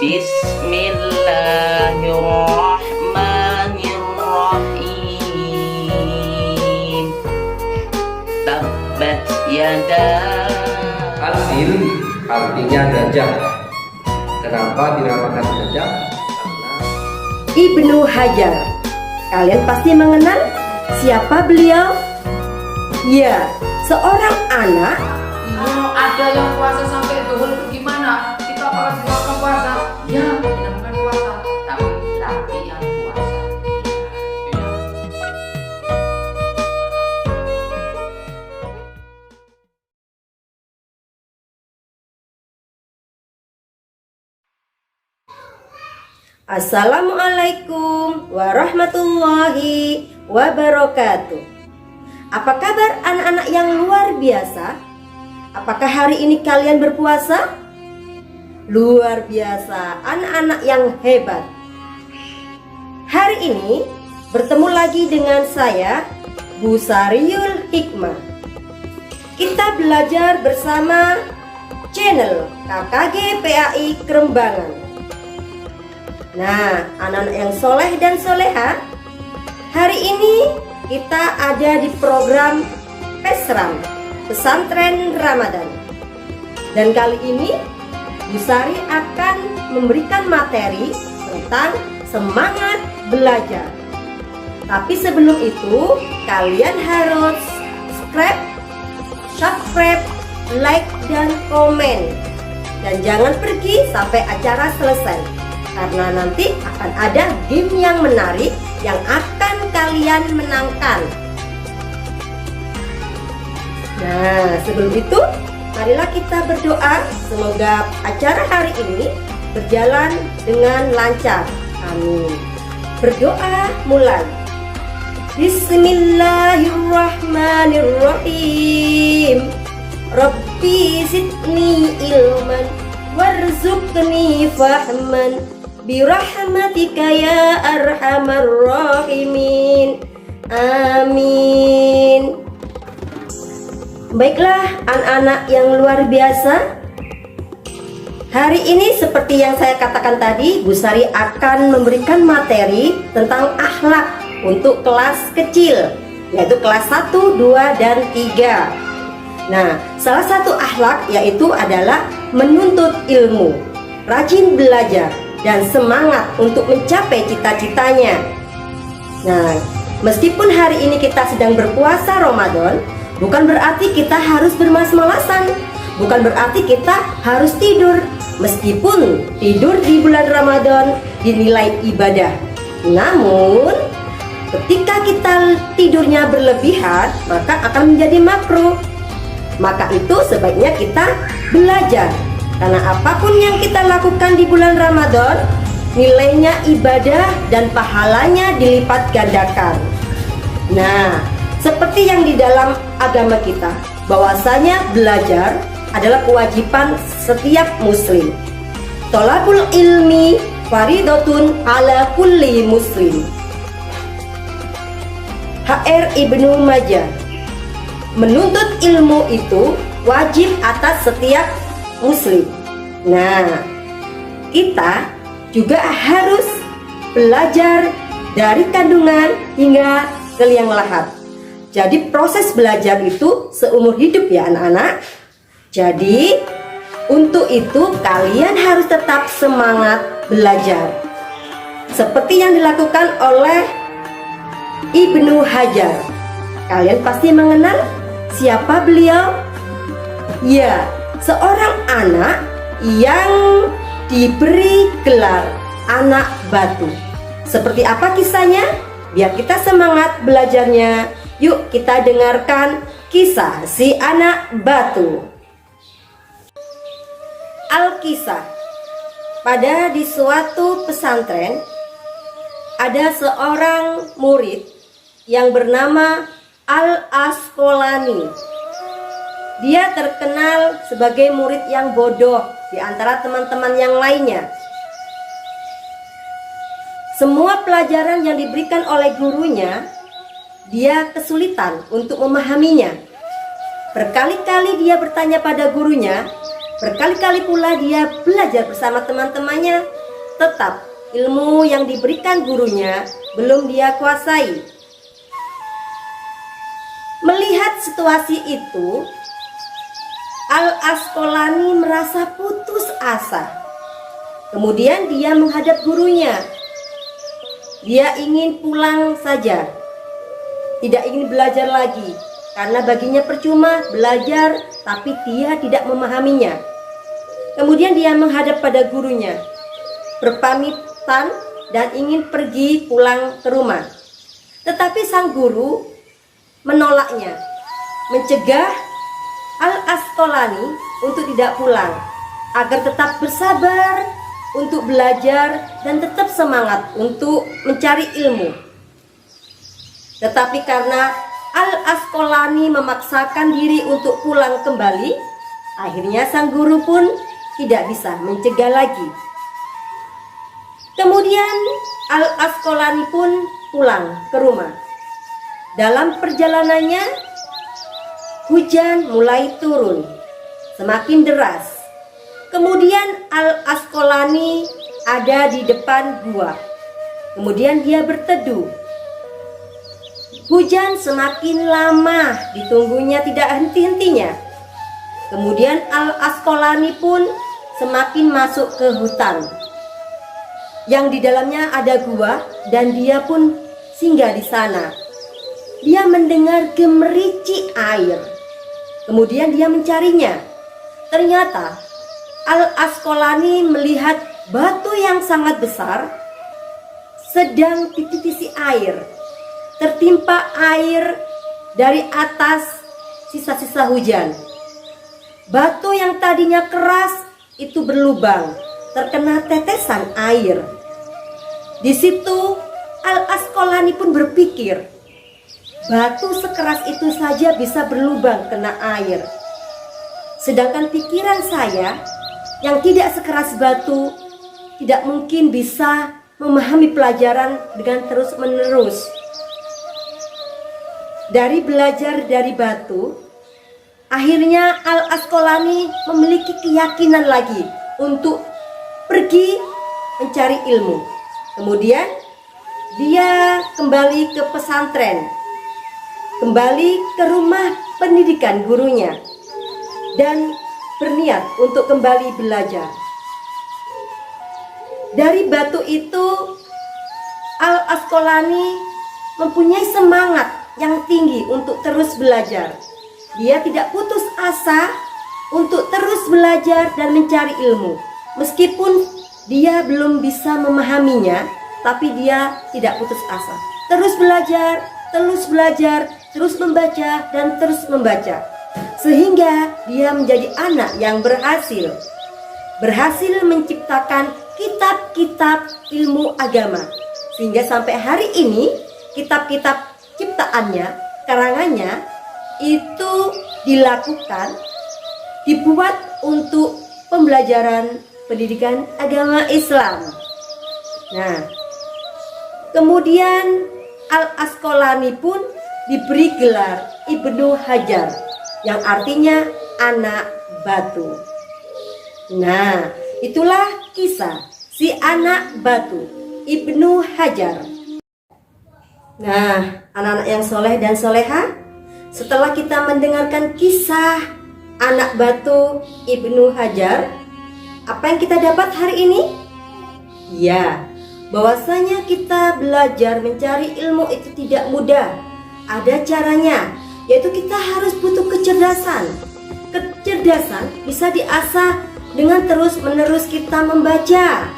Bismillahirrahmanirrahim. Tabbat yada. Al-Fil artinya gajah. Kenapa dinamakan gajah? Karena Ibnu Hajar. Kalian pasti mengenal siapa beliau? Ya, seorang anak. Kalau ada yang puasa sampai duhur itu gimana? Kita akan melakukan puasa? Ya, dinamakan puasa. Tapi laki yang puasa. Assalamualaikum warahmatullahi wabarakatuh. Apa kabar anak-anak yang luar biasa? Apakah hari ini kalian berpuasa? Luar biasa, anak-anak yang hebat. Hari ini bertemu lagi dengan saya, Bu Sariul Hikmah. Kita belajar bersama channel KKG PAI Krembangan. Nah, anak-anak yang soleh dan soleha, hari ini kita ada di program Pesram, Pesantren Ramadan. Dan kali ini Bu Sari akan memberikan materi tentang semangat belajar. Tapi sebelum itu, kalian harus subscribe, like, dan komen. Dan jangan pergi sampai acara selesai, karena nanti akan ada game yang menarik yang akan kalian menangkan. Nah, sebelum itu, marilah kita berdoa semoga acara hari ini berjalan dengan lancar. Amin. Berdoa mulai. Bismillahirrahmanirrahim. Rabbi zidni ilman warzuqni fahman birahmatika ya arhamar rahimin. Amin. Baiklah anak-anak yang luar biasa, hari ini seperti yang saya katakan tadi, Bu Sari akan memberikan materi tentang akhlak untuk kelas kecil, yaitu kelas 1, 2, dan 3. Nah, salah satu akhlak yaitu adalah menuntut ilmu, rajin belajar, dan semangat untuk mencapai cita-citanya. Nah, meskipun hari ini kita sedang berpuasa Ramadan, bukan berarti kita harus bermalas-malasan, bukan berarti kita harus tidur. Meskipun tidur di bulan Ramadan dinilai ibadah, namun ketika kita tidurnya berlebihan, maka akan menjadi makruh. Maka itu sebaiknya kita belajar. Karena apapun yang kita lakukan di bulan Ramadan, nilainya ibadah dan pahalanya dilipat gandakan. Nah, seperti yang di dalam agama kita, bahwasanya belajar adalah kewajiban setiap muslim. Thalabul ilmi faridatun ala kulli muslim. HR Ibnu Majah. Menuntut ilmu itu wajib atas setiap muslim. Nah, kita juga harus belajar dari kandungan hingga ke liang lahat. Jadi proses belajar itu seumur hidup ya anak-anak. Jadi untuk itu kalian harus tetap semangat belajar, seperti yang dilakukan oleh Ibnu Hajar. Kalian pasti mengenal siapa beliau? Ya, seorang anak yang diberi gelar anak batu. Seperti apa kisahnya? Biar kita semangat belajarnya. Yuk kita dengarkan kisah si anak batu. Alkisah. Pada di suatu pesantren ada seorang murid yang bernama Al-Asqalani. Dia terkenal sebagai murid yang bodoh di antara teman-teman yang lainnya. Semua pelajaran yang diberikan oleh gurunya, dia kesulitan untuk memahaminya. Berkali-kali dia bertanya pada gurunya, Berkali-kali pula dia belajar bersama teman-temannya, tetap ilmu yang diberikan gurunya belum dia kuasai. Melihat situasi itu, Al-Asqalani merasa putus asa. Kemudian dia menghadap gurunya. Dia ingin pulang saja, tidak ingin belajar lagi, karena baginya percuma belajar tapi dia tidak memahaminya. Kemudian dia menghadap pada gurunya, berpamitan dan ingin pergi pulang ke rumah. Tetapi sang guru menolaknya, mencegah Al-Asqalani untuk tidak pulang, agar tetap bersabar untuk belajar dan tetap semangat untuk mencari ilmu. Tetapi karena Al-Asqalani memaksakan diri untuk pulang kembali, akhirnya sang guru pun tidak bisa mencegah lagi. Kemudian Al-Asqalani pun pulang ke rumah. Dalam perjalanannya, hujan mulai turun, semakin deras. Kemudian Al-Asqalani ada di depan gua. Kemudian dia berteduh. Hujan semakin lama, ditunggunya tidak henti-hentinya. Kemudian Al-Asqalani pun semakin masuk ke hutan, yang di dalamnya ada gua, dan dia pun singgah di sana. Dia mendengar gemericik air. Kemudian dia mencarinya. Ternyata Al-Asqalani melihat batu yang sangat besar sedang dititisi air. Tertimpa air dari atas sisa-sisa hujan. Batu yang tadinya keras itu berlubang, terkena tetesan air. Di situ Al-Asqalani pun berpikir, batu sekeras itu saja bisa berlubang kena air. Sedangkan pikiran saya yang tidak sekeras batu tidak mungkin bisa memahami pelajaran dengan terus-menerus. Dari belajar dari batu, akhirnya Al-Asqalani memiliki keyakinan lagi untuk pergi mencari ilmu. Kemudian dia kembali ke pesantren, kembali ke rumah pendidikan gurunya, dan berniat untuk kembali belajar. Dari batu itu, Al-Asqalani mempunyai semangat yang tinggi untuk terus belajar. Dia tidak putus asa untuk terus belajar dan mencari ilmu. Meskipun dia belum bisa memahaminya, tapi dia tidak putus asa. Terus belajar, terus membaca, dan terus membaca. Sehingga dia menjadi anak yang berhasil menciptakan kitab-kitab ilmu agama. Sehingga sampai hari ini kitab-kitab ciptaannya, karangannya itu dibuat untuk pembelajaran pendidikan agama Islam. Nah, kemudian Al-Asqalani pun diberi gelar Ibnu Hajar, yang artinya anak batu. Nah, itulah kisah si anak batu, Ibnu Hajar. Nah, anak-anak yang soleh dan soleha, setelah kita mendengarkan kisah anak batu Ibnu Hajar, apa yang kita dapat hari ini? Ya, bahwasanya kita belajar mencari ilmu itu tidak mudah. Ada caranya, yaitu kita harus butuh kecerdasan. Kecerdasan bisa diasah dengan terus-menerus kita membaca.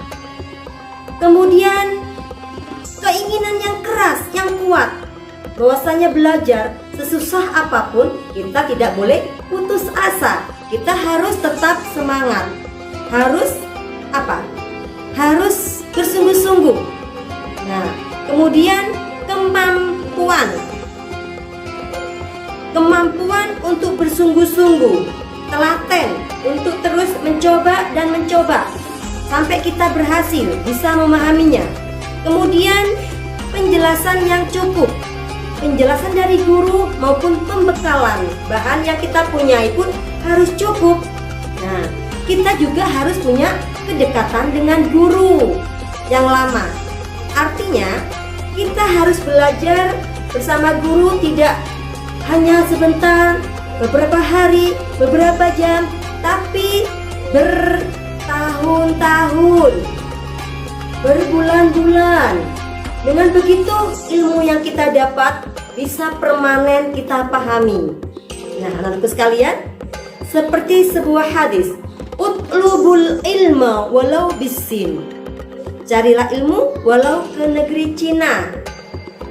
Kemudian keinginan yang keras, yang kuat, bahwasanya belajar sesusah apapun kita tidak boleh putus asa. Kita harus tetap semangat. Harus apa? Harus bersungguh-sungguh. Nah, kemudian kemampuan untuk bersungguh-sungguh, telaten untuk terus mencoba dan mencoba sampai kita berhasil bisa memahaminya. Kemudian penjelasan yang cukup, penjelasan dari guru maupun pembekalan bahan yang kita punyai pun harus cukup. Nah, kita juga harus punya kedekatan dengan guru yang lama. Artinya, kita harus belajar bersama guru tidak hanya sebentar, beberapa hari, beberapa jam, tapi bertahun-tahun, berbulan-bulan. Dengan begitu, ilmu yang kita dapat bisa permanen kita pahami. Nah, anak-anakku sekalian, seperti sebuah hadis, utlubul ilma walau bisin. Carilah ilmu walau ke negeri Cina.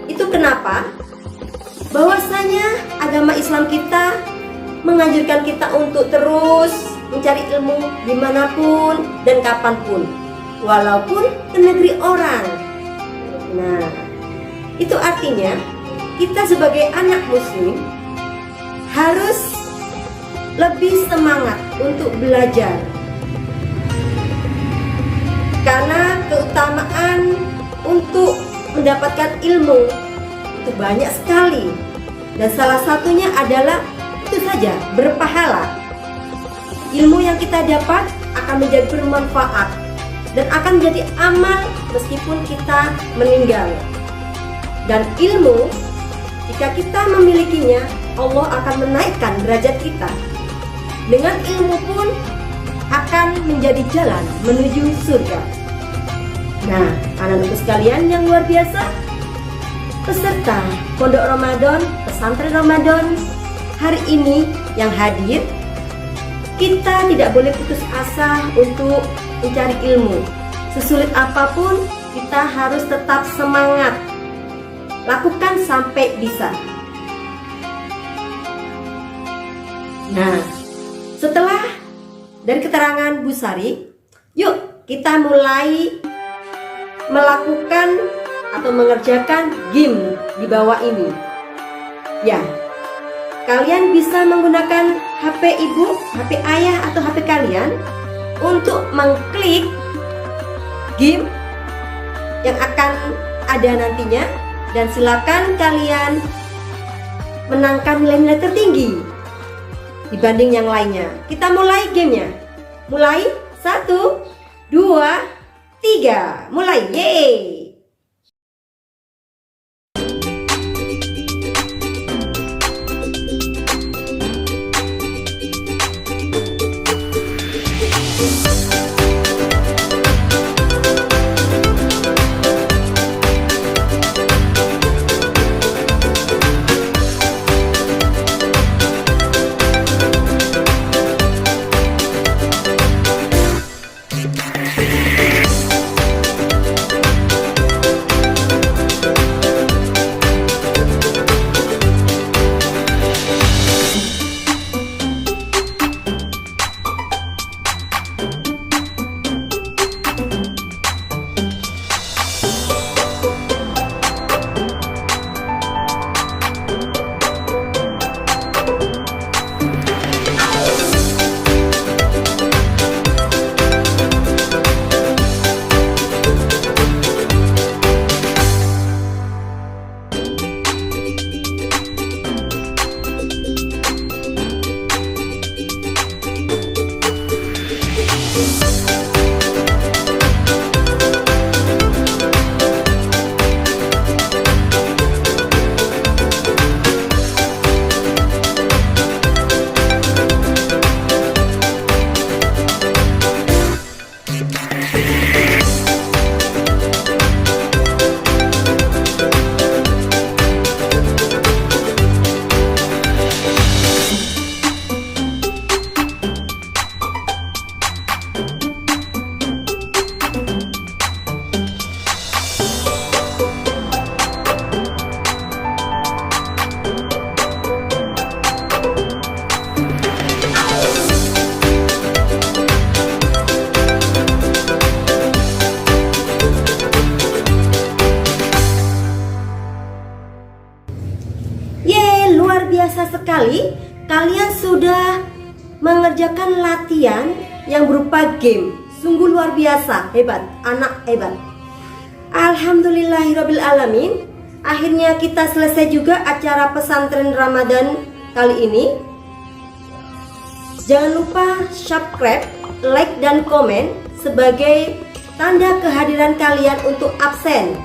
Itu kenapa? Bahwasanya agama Islam kita menganjurkan kita untuk terus mencari ilmu dimanapun dan kapanpun, walaupun ke negeri orang. Nah, itu artinya kita sebagai anak muslim harus lebih semangat untuk belajar, karena keutamaan untuk mendapatkan ilmu itu banyak sekali, dan salah satunya adalah itu saja, berpahala. Ilmu yang kita dapat akan menjadi bermanfaat dan akan menjadi amal meskipun kita meninggal. Dan ilmu, jika kita memilikinya, Allah akan menaikkan derajat kita. Dengan ilmu pun akan menjadi jalan menuju surga. Nah, anak-anak sekalian yang luar biasa, peserta Pondok Ramadan, Pesantren Ramadan hari ini yang hadir, kita tidak boleh putus asa untuk mencari ilmu. Sesulit apapun, kita harus tetap semangat. Lakukan sampai bisa. Nah, setelah dari keterangan Bu Sari, yuk kita mulai melakukan atau mengerjakan game di bawah ini. Ya, kalian bisa menggunakan HP ibu, HP ayah, atau HP kalian untuk mengklik game yang akan ada nantinya, dan silakan kalian menangkan nilai-nilai tertinggi dibanding yang lainnya. Kita mulai gamenya. Mulai 1, 2, 3. Mulai. Yeay. biasa sekali kalian sudah mengerjakan latihan yang berupa game. Sungguh luar biasa, hebat, anak hebat. Alhamdulillahirabbil alamin. Akhirnya kita selesai juga acara pesantren Ramadan kali ini. Jangan lupa subscribe like dan komen sebagai tanda kehadiran kalian untuk absen.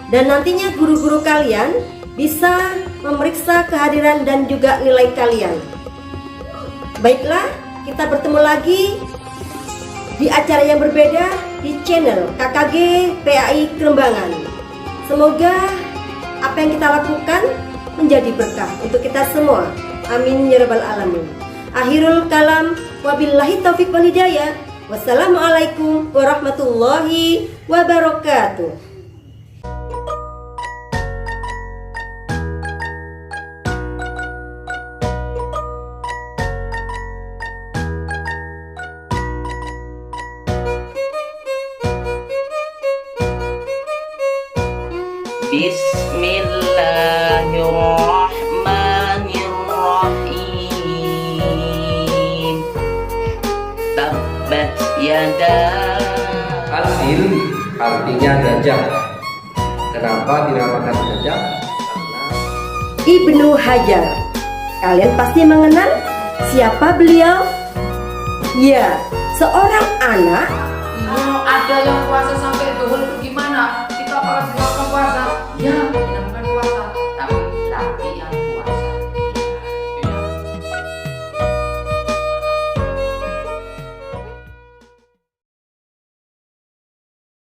Dan nantinya guru-guru kalian bisa memeriksa kehadiran dan juga nilai kalian. Baiklah, kita bertemu lagi di acara yang berbeda di channel KKG PAI Kerembangan. Semoga apa yang kita lakukan menjadi berkah untuk kita semua. Amin ya rabbal alamin. Akhirul kalam, wabillahi taufiq wal hidayah. Wassalamualaikum warahmatullahi wabarakatuh. Bismillahirrahmanirrahim. Tabbat yada. Asil artinya gajah. Kenapa dinamakan gajah? Karena Ibnu Hajar. Kalian pasti mengenal siapa beliau? Ya, seorang anak Ada yang puasa sampai duhur